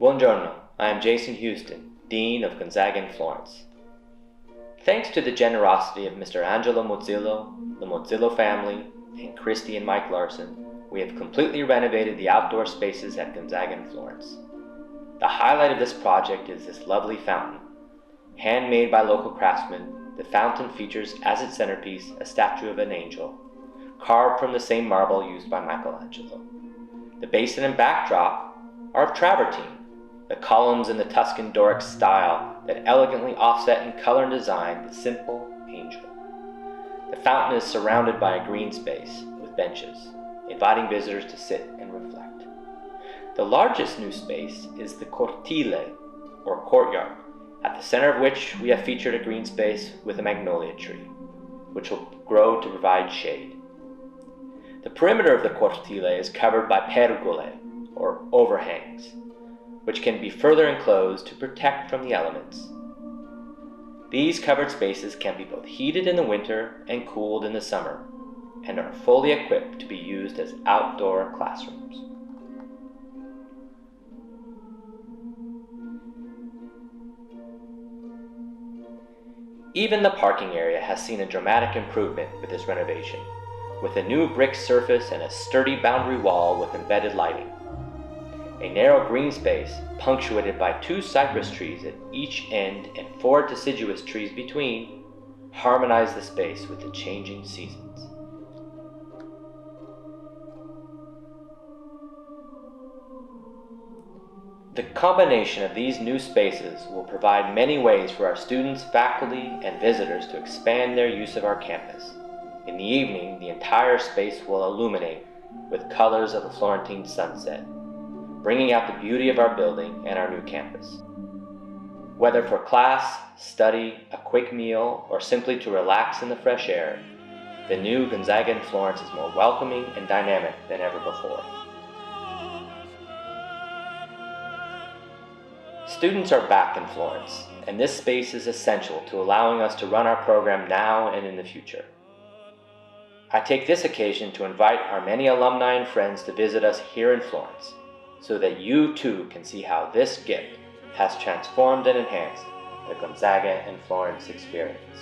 Buongiorno, I am Jason Houston, Dean of Gonzaga in Florence. Thanks to the generosity of Mr. Angelo Mozzillo, the Mozzillo family, and Christy and Mike Larson, we have completely renovated the outdoor spaces at Gonzaga in Florence. The highlight of this project is this lovely fountain. Handmade by local craftsmen, the fountain features as its centerpiece a statue of an angel, carved from the same marble used by Michelangelo. The basin and backdrop are of travertine, the columns in the Tuscan Doric style that elegantly offset in color and design the simple angel. The fountain is surrounded by a green space with benches, inviting visitors to sit and reflect. The largest new space is the cortile, or courtyard, at the center of which we have featured a green space with a magnolia tree, which will grow to provide shade. The perimeter of the cortile is covered by pergole, or overhangs, which can be further enclosed to protect from the elements. These covered spaces can be both heated in the winter and cooled in the summer, and are fully equipped to be used as outdoor classrooms. Even the parking area has seen a dramatic improvement with this renovation, with a new brick surface and a sturdy boundary wall with embedded lighting. A narrow green space, punctuated by 2 cypress trees at each end and 4 deciduous trees between, harmonize the space with the changing seasons. The combination of these new spaces will provide many ways for our students, faculty, and visitors to expand their use of our campus. In the evening, the entire space will illuminate with colors of the Florentine sunset, bringing out the beauty of our building and our new campus. Whether for class, study, a quick meal, or simply to relax in the fresh air, the new Gonzaga in Florence is more welcoming and dynamic than ever before. Students are back in Florence, and this space is essential to allowing us to run our program now and in the future. I take this occasion to invite our many alumni and friends to visit us here in Florence, so that you too can see how this gift has transformed and enhanced the Gonzaga and Florence experience.